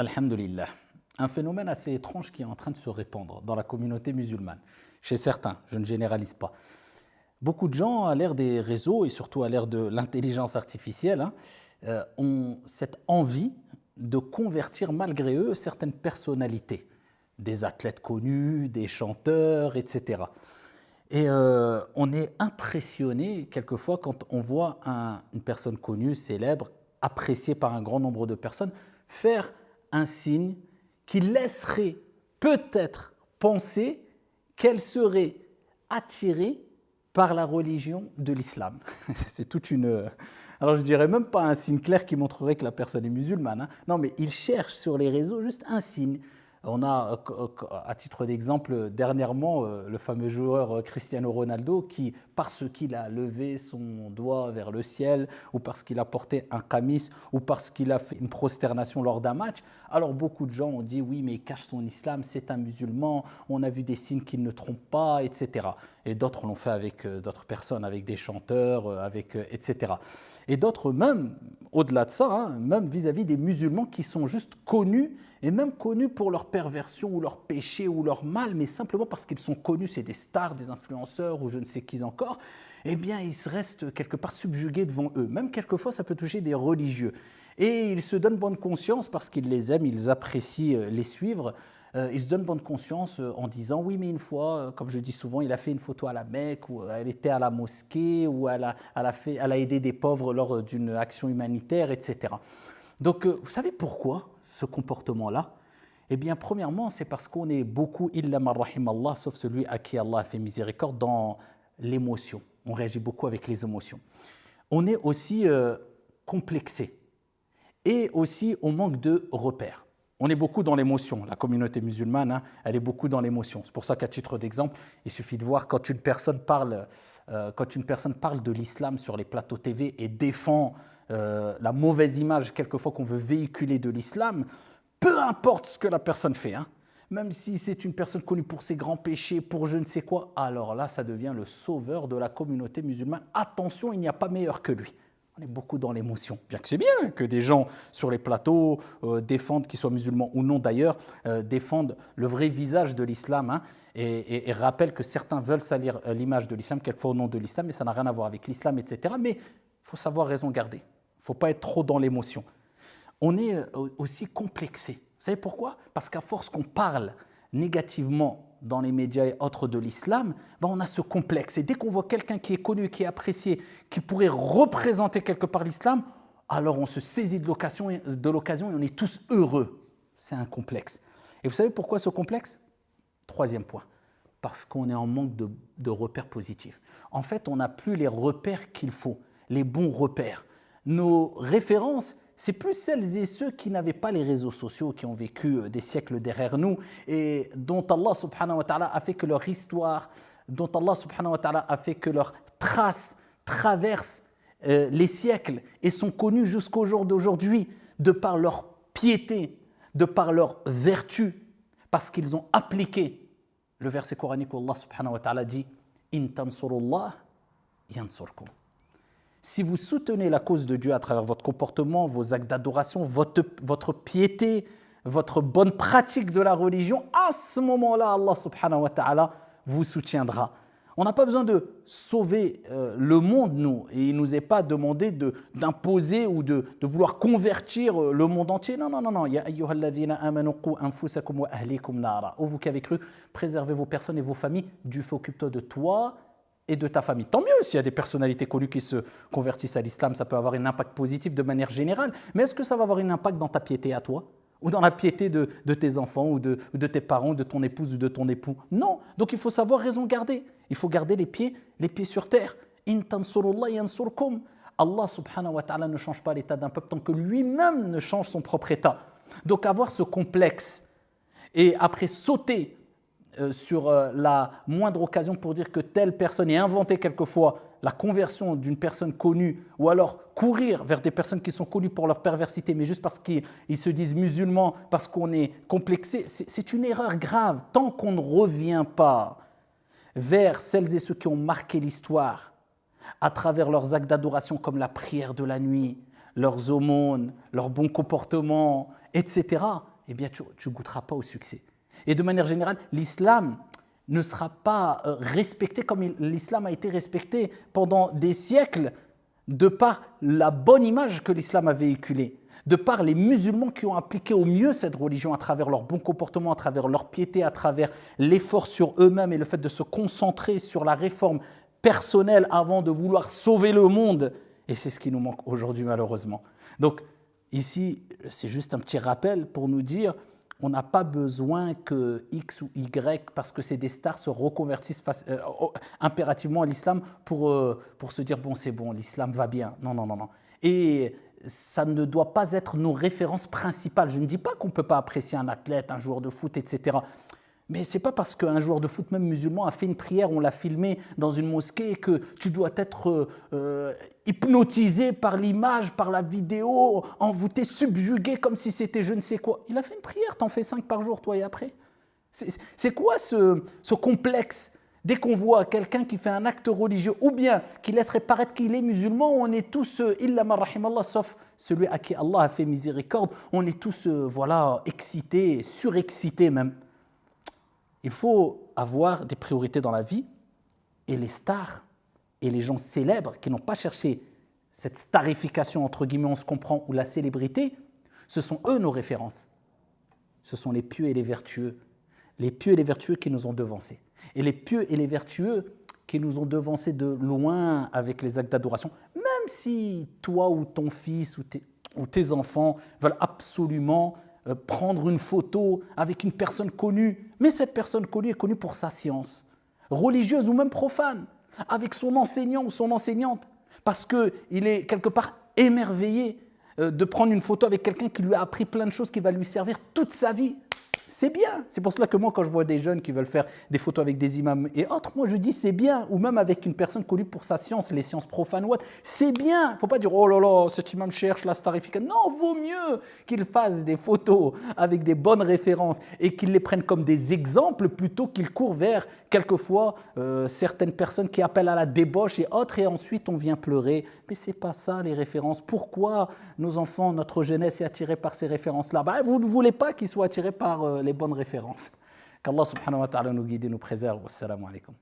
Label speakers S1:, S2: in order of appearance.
S1: Alhamdulillah. Un phénomène assez étrange qui est en train de se répandre dans la communauté musulmane. Chez certains, je ne généralise pas. Beaucoup de gens, à l'ère des réseaux et surtout à l'ère de l'intelligence artificielle, ont cette envie de convertir malgré eux certaines personnalités, des athlètes connus, des chanteurs, etc. Et on est impressionné quelquefois quand on voit une personne connue, célèbre, appréciée par un grand nombre de personnes, faire un signe qui laisserait peut-être penser qu'elle serait attirée par la religion de l'islam. C'est toute une... Alors je ne dirais même pas un signe clair qui montrerait que la personne est musulmane. Non, mais il cherche sur les réseaux juste un signe. On a, à titre d'exemple, dernièrement, le fameux joueur Cristiano Ronaldo qui, parce qu'il a levé son doigt vers le ciel, ou parce qu'il a porté un qamis, ou parce qu'il a fait une prosternation lors d'un match, alors beaucoup de gens ont dit oui, mais il cache son islam, c'est un musulman, on a vu des signes qui ne le trompent pas, etc. Et d'autres l'ont fait avec d'autres personnes, avec des chanteurs, etc. Et d'autres même, au-delà de ça, même vis-à-vis des musulmans qui sont juste connus, et même connus pour leur perversion ou leur péché ou leur mal, mais simplement parce qu'ils sont connus, c'est des stars, des influenceurs ou je ne sais qui encore, eh bien ils se restent quelque part subjugués devant eux. Même quelquefois ça peut toucher des religieux. Et ils se donnent bonne conscience parce qu'ils les aiment, ils apprécient les suivre. Ils se donnent bonne conscience en disant oui, mais une fois, comme je dis souvent, il a fait une photo à la Mecque, ou elle était à la mosquée, ou elle a aidé des pauvres lors d'une action humanitaire, etc. Donc, vous savez pourquoi ce comportement-là? Eh bien, premièrement, c'est parce qu'on est beaucoup, illa man rahim Allah, sauf celui à qui Allah a fait miséricorde, dans l'émotion. On réagit beaucoup avec les émotions. On est aussi complexé et aussi on manque de repères. On est beaucoup dans l'émotion. La communauté musulmane, elle est beaucoup dans l'émotion. C'est pour ça qu'à titre d'exemple, il suffit de voir quand une personne parle de l'islam sur les plateaux TV et défend la mauvaise image quelquefois qu'on veut véhiculer de l'islam, peu importe ce que la personne fait, même si c'est une personne connue pour ses grands péchés, pour je ne sais quoi, alors là, ça devient le sauveur de la communauté musulmane. Attention, il n'y a pas meilleur que lui. On est beaucoup dans l'émotion. Bien que c'est bien que des gens sur les plateaux défendent, qu'ils soient musulmans ou non d'ailleurs, défendent le vrai visage de l'islam et rappellent que certains veulent salir l'image de l'islam, quelquefois au nom de l'islam, mais ça n'a rien à voir avec l'islam, etc. Mais il faut savoir raison garder. Il ne faut pas être trop dans l'émotion. On est aussi complexé. Vous savez pourquoi? Parce qu'à force qu'on parle négativement dans les médias et autres de l'islam, on a ce complexe. Et dès qu'on voit quelqu'un qui est connu, qui est apprécié, qui pourrait représenter quelque part l'islam, alors on se saisit de l'occasion et on est tous heureux. C'est un complexe. Et vous savez pourquoi ce complexe? Troisième point. Parce qu'on est en manque de repères positifs. En fait, on n'a plus les repères qu'il faut, les bons repères. Nos références, c'est plus celles et ceux qui n'avaient pas les réseaux sociaux, qui ont vécu des siècles derrière nous et dont Allah subhanahu wa ta'ala a fait que leur histoire, dont Allah subhanahu wa ta'ala a fait que leurs traces traversent les siècles et sont connues jusqu'au jour d'aujourd'hui de par leur piété, de par leur vertu, parce qu'ils ont appliqué le verset coranique où Allah subhanahu wa ta'ala dit « In tansurullah yansurkum » Si vous soutenez la cause de Dieu à travers votre comportement, vos actes d'adoration, votre piété, votre bonne pratique de la religion, à ce moment-là, Allah subhanahu wa ta'ala vous soutiendra. On n'a pas besoin de sauver le monde, nous, et il ne nous est pas demandé d'imposer ou de vouloir convertir le monde entier. Non, non, non, non. Ya ayyuhalladhina amanu qu anfusakum wa ahlikum nara. Ô vous qui avez cru, préservez vos personnes et vos familles du feu, occupe-toi de toi et de ta famille. Tant mieux s'il y a des personnalités connues qui se convertissent à l'islam, ça peut avoir un impact positif de manière générale, mais est-ce que ça va avoir un impact dans ta piété à toi? Ou dans la piété de tes enfants, ou de tes parents, de ton épouse ou de ton époux? Non. Donc il faut savoir raison garder. Il faut garder les pieds sur terre. In tansurullah yansurkum. Allah subhanahu wa ta'ala ne change pas l'état d'un peuple tant que lui-même ne change son propre état. Donc avoir ce complexe et après sauter sur la moindre occasion pour dire que telle personne est inventée quelquefois la conversion d'une personne connue ou alors courir vers des personnes qui sont connues pour leur perversité mais juste parce qu'ils se disent musulmans, parce qu'on est complexé, c'est une erreur grave. Tant qu'on ne revient pas vers celles et ceux qui ont marqué l'histoire à travers leurs actes d'adoration comme la prière de la nuit, leurs aumônes, leurs bons comportements, etc., eh bien tu ne goûteras pas au succès. Et de manière générale, l'islam ne sera pas respecté comme l'islam a été respecté pendant des siècles de par la bonne image que l'islam a véhiculée, de par les musulmans qui ont appliqué au mieux cette religion à travers leur bon comportement, à travers leur piété, à travers l'effort sur eux-mêmes et le fait de se concentrer sur la réforme personnelle avant de vouloir sauver le monde. Et c'est ce qui nous manque aujourd'hui malheureusement. Donc ici, c'est juste un petit rappel pour nous dire on n'a pas besoin que X ou Y, parce que c'est des stars, se reconvertissent impérativement à l'islam pour se dire bon c'est bon, l'islam va bien. Non, non, non, non. Et ça ne doit pas être nos références principales. Je ne dis pas qu'on ne peut pas apprécier un athlète, un joueur de foot, etc. Mais ce n'est pas parce qu'un joueur de foot, même musulman, a fait une prière, on l'a filmé dans une mosquée, que tu dois être hypnotisé par l'image, par la vidéo, envoûté, subjugué comme si c'était je ne sais quoi. Il a fait une prière, t'en fais 5 par jour, toi, et après. C'est quoi ce complexe? Dès qu'on voit quelqu'un qui fait un acte religieux ou bien qui laisserait paraître qu'il est musulman, on est tous, illa man rahimallah, sauf celui à qui Allah a fait miséricorde, on est tous voilà, excités, surexcités même. Il faut avoir des priorités dans la vie et les stars et les gens célèbres qui n'ont pas cherché cette starification, entre guillemets, on se comprend, ou la célébrité, ce sont eux nos références. Ce sont les pieux et les vertueux qui nous ont devancés. Et les pieux et les vertueux qui nous ont devancés de loin avec les actes d'adoration, même si toi ou ton fils ou tes enfants veulent absolument prendre une photo avec une personne connue, mais cette personne connue est connue pour sa science, religieuse ou même profane, avec son enseignant ou son enseignante, parce qu'il est quelque part émerveillé de prendre une photo avec quelqu'un qui lui a appris plein de choses qui va lui servir toute sa vie. C'est bien. C'est pour cela que moi, quand je vois des jeunes qui veulent faire des photos avec des imams et autres, moi je dis c'est bien. Ou même avec une personne connue pour sa science, les sciences profanes ou autres, c'est bien. Il ne faut pas dire oh là là, cet imam cherche la starification. Non, vaut mieux qu'il fasse des photos avec des bonnes références et qu'il les prenne comme des exemples plutôt qu'il court vers quelquefois certaines personnes qui appellent à la débauche et autres et ensuite on vient pleurer. Mais ce n'est pas ça les références. Pourquoi nos enfants, notre jeunesse est attirée par ces références-là? Vous ne voulez pas qu'ils soient attirés par les bonnes références. Qu'Allah subhanahu wa ta'ala nous guide et nous préserve. Wassalamu alaikum.